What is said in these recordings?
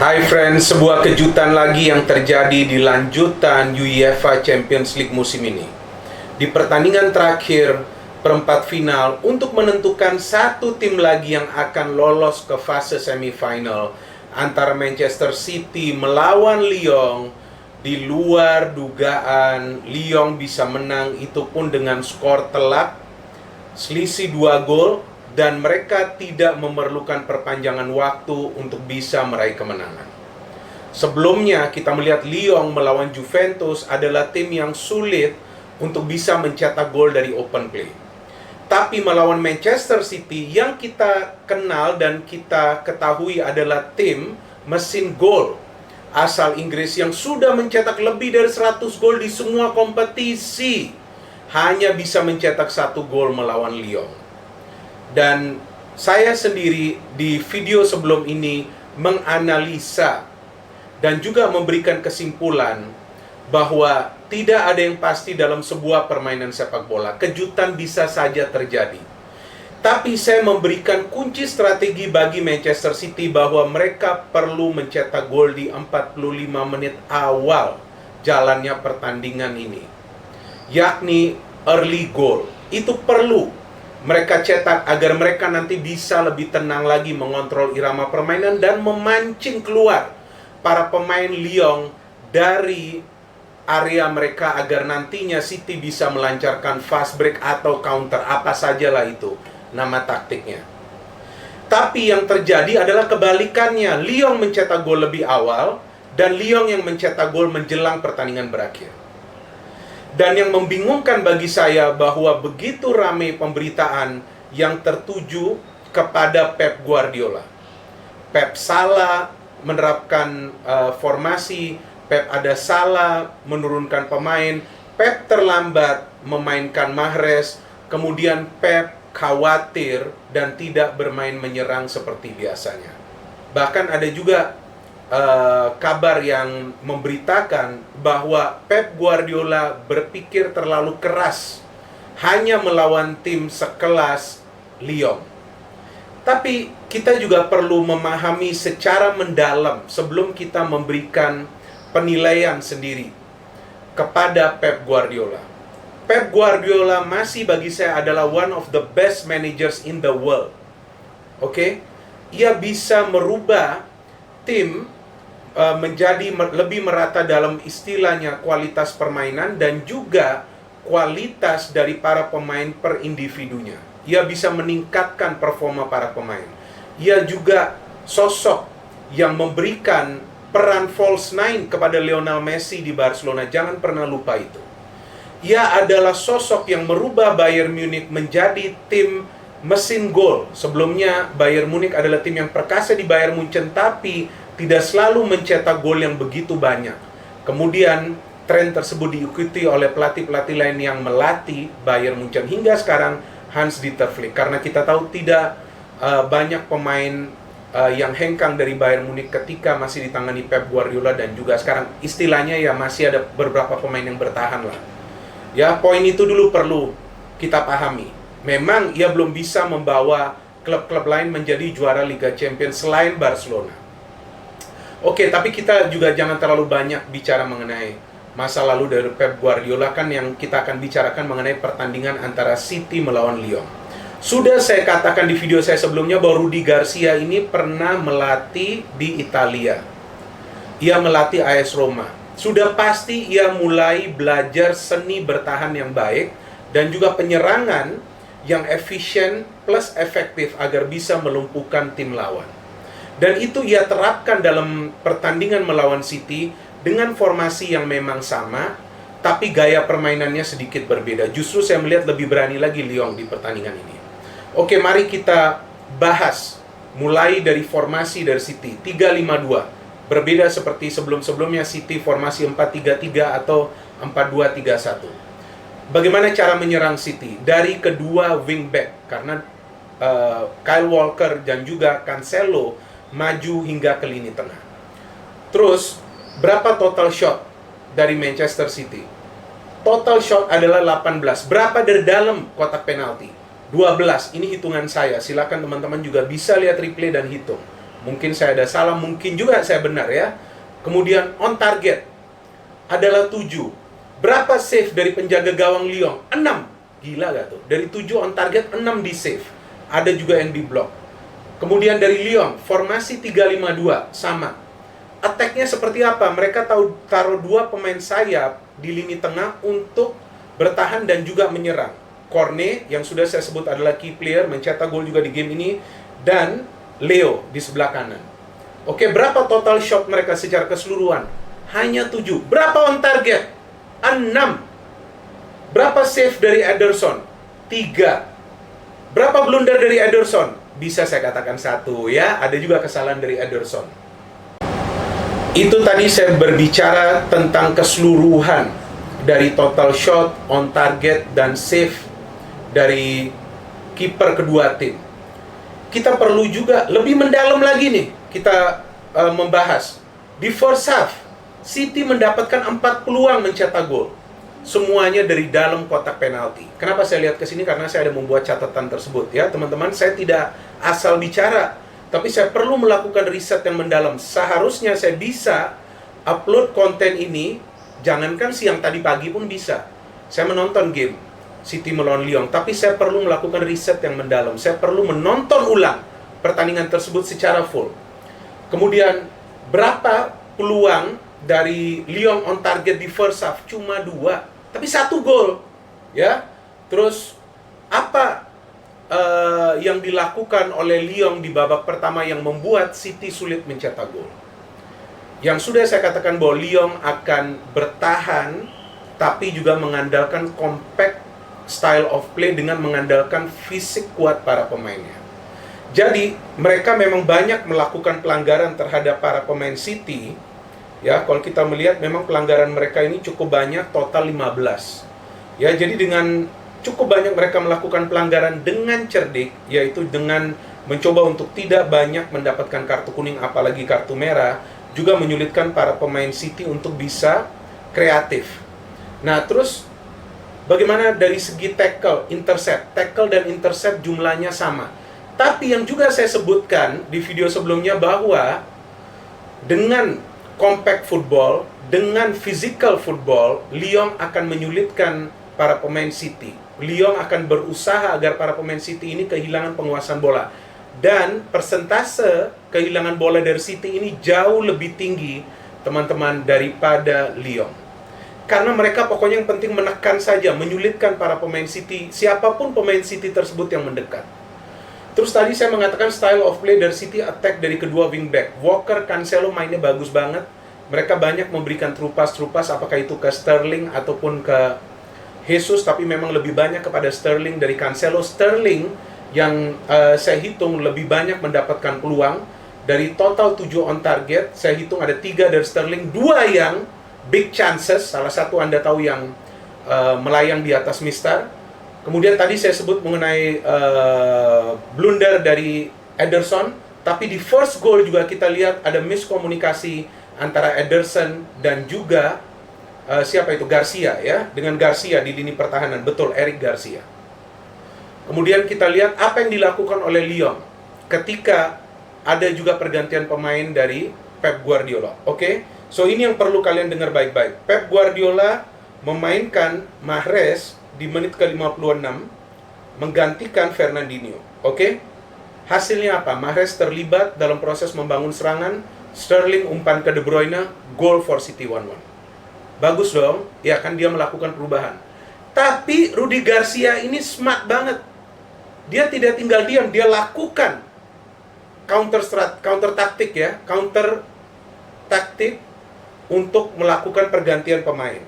Hai friends, sebuah kejutan lagi yang terjadi di lanjutan UEFA Champions League musim ini. Di pertandingan terakhir perempat final untuk menentukan satu tim lagi yang akan lolos ke fase semifinal antara Manchester City melawan Lyon. Di luar dugaan, Lyon bisa menang, itu pun dengan skor telak, selisih 2 gol, dan mereka tidak memerlukan perpanjangan waktu untuk bisa meraih kemenangan. Sebelumnya kita melihat Lyon melawan Juventus adalah tim yang sulit untuk bisa mencetak gol dari open play. Tapi melawan Manchester City yang kita kenal dan kita ketahui adalah tim mesin gol asal Inggris yang sudah mencetak lebih dari 100 gol di semua kompetisi, hanya bisa mencetak 1 gol melawan Lyon. Dan saya sendiri di video sebelum ini menganalisa dan juga memberikan kesimpulan bahwa tidak ada yang pasti dalam sebuah permainan sepak bola. Kejutan bisa saja terjadi. Tapi saya memberikan kunci strategi bagi Manchester City bahwa mereka perlu mencetak gol di 45 menit awal jalannya pertandingan ini, yakni early goal. Itu perlu mereka cetak agar mereka nanti bisa lebih tenang lagi mengontrol irama permainan dan memancing keluar para pemain Lyon dari area mereka agar nantinya City bisa melancarkan fast break atau counter, apa sajalah itu nama taktiknya. Tapi yang terjadi adalah kebalikannya. Lyon mencetak gol lebih awal dan Lyon yang mencetak gol menjelang pertandingan berakhir. Dan yang membingungkan bagi saya bahwa begitu ramai pemberitaan yang tertuju kepada Pep Guardiola. Pep salah menerapkan formasi, Pep ada salah menurunkan pemain, Pep terlambat memainkan Mahrez, kemudian Pep khawatir dan tidak bermain menyerang seperti biasanya. Bahkan ada juga kabar yang memberitakan bahwa Pep Guardiola berpikir terlalu keras hanya melawan tim sekelas Lyon. Tapi kita juga perlu memahami secara mendalam sebelum kita memberikan penilaian sendiri kepada Pep Guardiola. Pep Guardiola masih bagi saya adalah one of the best managers in the world. Oke? Ia bisa merubah tim menjadi lebih merata dalam istilahnya kualitas permainan dan juga kualitas dari para pemain per individunya. Ia bisa meningkatkan performa para pemain. Ia juga sosok yang memberikan peran false nine kepada Lionel Messi di Barcelona. Jangan pernah lupa itu. Ia adalah sosok yang merubah Bayern Munich menjadi tim mesin gol. Sebelumnya Bayern Munich adalah tim yang perkasa di Bayern Munchen, tapi tidak selalu mencetak gol yang begitu banyak. Kemudian tren tersebut diikuti oleh pelatih-pelatih lain yang melatih Bayern Munchen hingga sekarang, Hans-Dieter Flick. Karena kita tahu tidak banyak pemain yang hengkang dari Bayern Munich ketika masih ditangani Pep Guardiola, dan juga sekarang istilahnya ya masih ada beberapa pemain yang bertahan lah. Ya, poin itu dulu perlu kita pahami. Memang ia belum bisa membawa klub-klub lain menjadi juara Liga Champions selain Barcelona. Oke, tapi kita juga jangan terlalu banyak bicara mengenai masa lalu dari Pep Guardiola, kan yang kita akan bicarakan mengenai pertandingan antara City melawan Lyon. Sudah saya katakan di video saya sebelumnya bahwa Rudi Garcia ini pernah melatih di Italia. Ia melatih AS Roma. Sudah pasti ia mulai belajar seni bertahan yang baik dan juga penyerangan yang efisien plus efektif agar bisa melumpuhkan tim lawan. Dan itu ia terapkan dalam pertandingan melawan City dengan formasi yang memang sama, tapi gaya permainannya sedikit berbeda. Justru saya melihat lebih berani lagi Lyon di pertandingan ini. Oke, mari kita bahas mulai dari formasi dari City 3-5-2. Berbeda seperti sebelum-sebelumnya City formasi 4-3-3 atau 4-2-3-1. Bagaimana cara menyerang City? Dari kedua wingback, karena Kyle Walker dan juga Cancelo maju hingga ke lini tengah. Terus, berapa total shot dari Manchester City? Total shot adalah 18. Berapa dari dalam kotak penalti? 12. Ini hitungan saya. Silakan teman-teman juga bisa lihat replay dan hitung. Mungkin saya ada salah, mungkin juga saya benar ya. Kemudian on target adalah 7. Berapa save dari penjaga gawang Lyon? 6. Gila gak tuh? Dari 7 on target, 6 di save. Ada juga yang di block. Kemudian dari Lyon, formasi 3-5-2, sama. Attack-nya seperti apa? Mereka taruh 2 pemain sayap di lini tengah untuk bertahan dan juga menyerang. Cornet, yang sudah saya sebut adalah key player, mencetak gol juga di game ini, dan Leo di sebelah kanan. Oke, berapa total shot mereka secara keseluruhan? Hanya 7. Berapa on target? 6. Berapa save dari Ederson? 3. Berapa blunder dari Ederson? Bisa saya katakan 1 ya. Ada juga kesalahan dari Ederson. Itu tadi saya berbicara tentang keseluruhan dari total shot, on target, dan save dari kiper kedua tim. Kita perlu juga lebih mendalam lagi nih, kita membahas. Di first half, City mendapatkan 4 peluang mencetak gol. Semuanya dari dalam kotak penalti. Kenapa saya lihat ke sini? Karena saya ada membuat catatan tersebut ya, teman-teman. Saya tidak asal bicara, tapi saya perlu melakukan riset yang mendalam. Seharusnya saya bisa upload konten ini, jangankan siang tadi pagi pun bisa. Saya menonton game City melawan Lyon, tapi saya perlu melakukan riset yang mendalam. Saya perlu menonton ulang pertandingan tersebut secara full. Kemudian, berapa peluang dari Lyon on target di first half? Cuma 2, tapi 1 gol. Ya, terus apa yang dilakukan oleh Lyon di babak pertama yang membuat City sulit mencetak gol? Yang sudah saya katakan bahwa Lyon akan bertahan, tapi juga mengandalkan compact style of play dengan mengandalkan fisik kuat para pemainnya. Jadi, mereka memang banyak melakukan pelanggaran terhadap para pemain City. Ya, kalau kita melihat memang pelanggaran mereka ini cukup banyak, total 15. Ya, jadi dengan cukup banyak mereka melakukan pelanggaran dengan cerdik, yaitu dengan mencoba untuk tidak banyak mendapatkan kartu kuning apalagi kartu merah, juga menyulitkan para pemain City untuk bisa kreatif. Nah, terus bagaimana dari segi tackle, intercept? Tackle dan intercept jumlahnya sama. Tapi yang juga saya sebutkan di video sebelumnya bahwa dengan compact football, dengan physical football, Lyon akan menyulitkan para pemain City. Lyon akan berusaha agar para pemain City ini kehilangan penguasaan bola. Dan persentase kehilangan bola dari City ini jauh lebih tinggi, teman-teman, daripada Lyon. Karena mereka pokoknya yang penting menekan saja, menyulitkan para pemain City, siapapun pemain City tersebut yang mendekat. Terus tadi saya mengatakan style of play dari City, attack dari kedua wingback. Walker, Cancelo mainnya bagus banget. Mereka banyak memberikan trupas-trupas, apakah itu ke Sterling ataupun ke Jesus, tapi memang lebih banyak kepada Sterling dari Cancelo. Sterling yang saya hitung lebih banyak mendapatkan peluang. Dari total 7 on target, saya hitung ada 3 dari Sterling, 2 yang big chances, salah satu Anda tahu yang melayang di atas mistar. Kemudian tadi saya sebut mengenai blunder dari Ederson, tapi di first goal juga kita lihat ada miskomunikasi antara Ederson dan juga siapa itu? Garcia ya, dengan Garcia di lini pertahanan, betul, Eric Garcia. Kemudian kita lihat apa yang dilakukan oleh Lyon ketika ada juga pergantian pemain dari Pep Guardiola. Oke? So ini yang perlu kalian dengar baik-baik. Pep Guardiola memainkan Mahrez di menit ke-56 menggantikan Fernandinho. Oke? Hasilnya apa? Mahrez terlibat dalam proses membangun serangan, Sterling umpan ke De Bruyne, goal for City 1-1. Bagus dong? Ya kan, dia melakukan perubahan. Tapi Rudy Garcia ini smart banget. Dia tidak tinggal diam, dia lakukan counter taktik ya, counter taktik untuk melakukan pergantian pemain.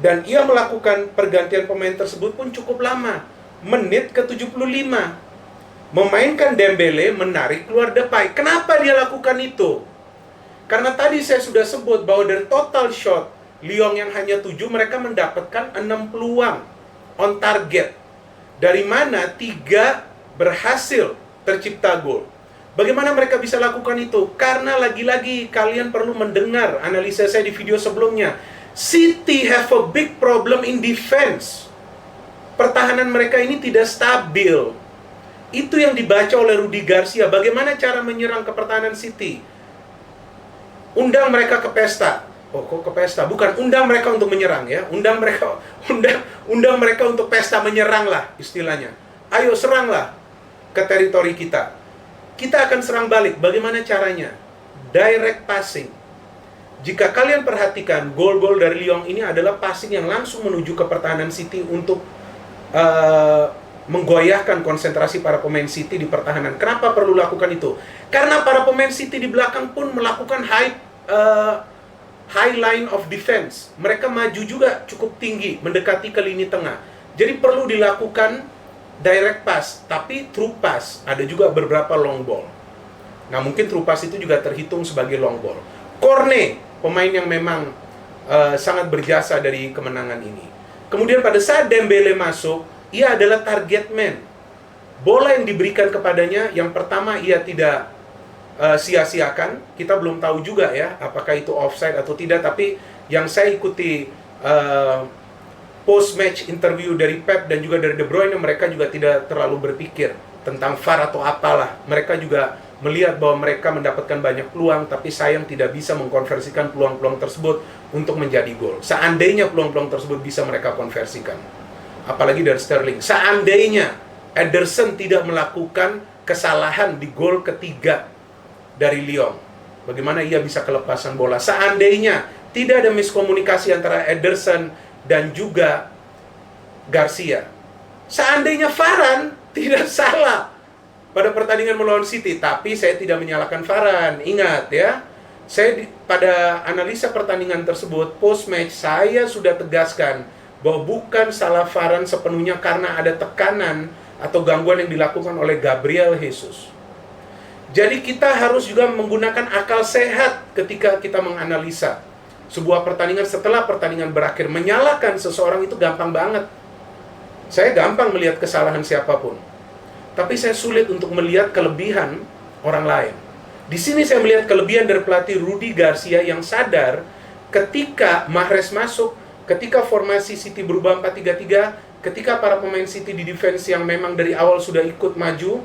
Dan ia melakukan pergantian pemain tersebut pun cukup lama. Menit ke-75. Memainkan Dembele, menarik keluar Depay. Kenapa dia lakukan itu? Karena tadi saya sudah sebut bahwa dari total shot Lyon yang hanya 7, mereka mendapatkan 6 peluang on target. Dari mana 3 berhasil tercipta gol. Bagaimana mereka bisa lakukan itu? Karena lagi-lagi kalian perlu mendengar analisa saya di video sebelumnya. City have a big problem in defense. Pertahanan mereka ini tidak stabil. Itu yang dibaca oleh Rudi Garcia. Bagaimana cara menyerang ke pertahanan City? Undang mereka ke pesta. Oh, kok ke pesta? Bukan, undang mereka untuk menyerang ya. Undang mereka untuk pesta menyerang lah istilahnya. Ayo seranglah ke teritori kita. Kita akan serang balik. Bagaimana caranya? Direct passing. Jika kalian perhatikan, gol-gol dari Lyon ini adalah passing yang langsung menuju ke pertahanan City untuk menggoyahkan konsentrasi para pemain City di pertahanan. Kenapa perlu lakukan itu? Karena para pemain City di belakang pun melakukan high line of defense. Mereka maju juga cukup tinggi, mendekati ke lini tengah. Jadi perlu dilakukan direct pass, tapi through pass. Ada juga beberapa long ball. Nah, mungkin through pass itu juga terhitung sebagai long ball. Cornet, pemain yang memang sangat berjasa dari kemenangan ini. Kemudian pada saat Dembele masuk, ia adalah target man. Bola yang diberikan kepadanya, yang pertama ia tidak sia-siakan. Kita belum tahu juga ya, apakah itu offside atau tidak. Tapi yang saya ikuti post-match interview dari Pep dan juga dari De Bruyne, mereka juga tidak terlalu berpikir tentang VAR atau apalah. Mereka juga melihat bahwa mereka mendapatkan banyak peluang, tapi sayang tidak bisa mengkonversikan peluang-peluang tersebut untuk menjadi gol. Seandainya peluang-peluang tersebut bisa mereka konversikan, apalagi dari Sterling. Seandainya Ederson tidak melakukan kesalahan di gol ketiga dari Lyon, bagaimana ia bisa kelepasan bola? Seandainya tidak ada miskomunikasi antara Ederson dan juga Garcia. Seandainya Varane tidak salah pada pertandingan melawan City, tapi saya tidak menyalahkan Varane. Ingat ya, pada analisa pertandingan tersebut, post-match, saya sudah tegaskan bahwa bukan salah Varane sepenuhnya karena ada tekanan atau gangguan yang dilakukan oleh Gabriel Jesus. Jadi kita harus juga menggunakan akal sehat ketika kita menganalisa sebuah pertandingan. Setelah pertandingan berakhir, menyalahkan seseorang itu gampang banget. Saya gampang melihat kesalahan siapapun, tapi saya sulit untuk melihat kelebihan orang lain. Di sini saya melihat kelebihan dari pelatih Rudi Garcia yang sadar ketika Mahrez masuk, ketika formasi City berubah 4-3-3, ketika para pemain City di defense yang memang dari awal sudah ikut maju,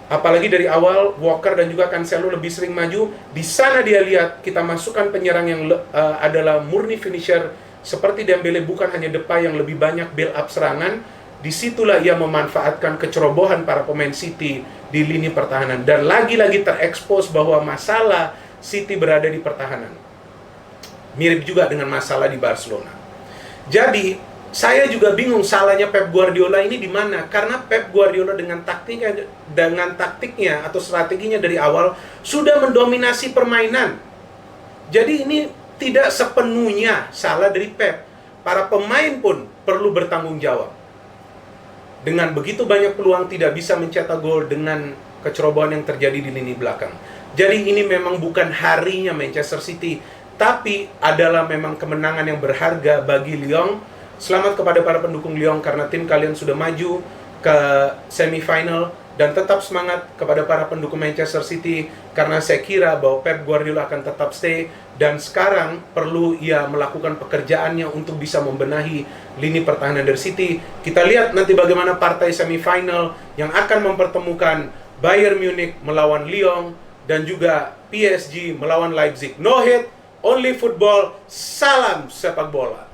apalagi dari awal Walker dan juga Cancelo lebih sering maju, di sana dia lihat kita masukkan penyerang yang adalah murni finisher seperti Dembele, bukan hanya Depay yang lebih banyak build up serangan. Disitulah ia memanfaatkan kecerobohan para pemain City di lini pertahanan, dan lagi-lagi terekspos bahwa masalah City berada di pertahanan. Mirip juga dengan masalah di Barcelona. Jadi saya juga bingung salahnya Pep Guardiola ini di mana? Karena Pep Guardiola dengan taktiknya atau strateginya dari awal sudah mendominasi permainan. Jadi ini tidak sepenuhnya salah dari Pep. Para pemain pun perlu bertanggung jawab. Dengan begitu banyak peluang tidak bisa mencetak gol dengan kecerobohan yang terjadi di lini belakang. Jadi ini memang bukan harinya Manchester City, tapi adalah memang kemenangan yang berharga bagi Lyon. Selamat kepada para pendukung Lyon karena tim kalian sudah maju ke semifinal, dan tetap semangat kepada para pendukung Manchester City karena saya kira bahwa Pep Guardiola akan tetap stay, dan sekarang perlu ia melakukan pekerjaannya untuk bisa membenahi lini pertahanan dari City. Kita lihat nanti bagaimana partai semifinal yang akan mempertemukan Bayern Munich melawan Lyon dan juga PSG melawan Leipzig. No hate, only football. Salam sepak bola.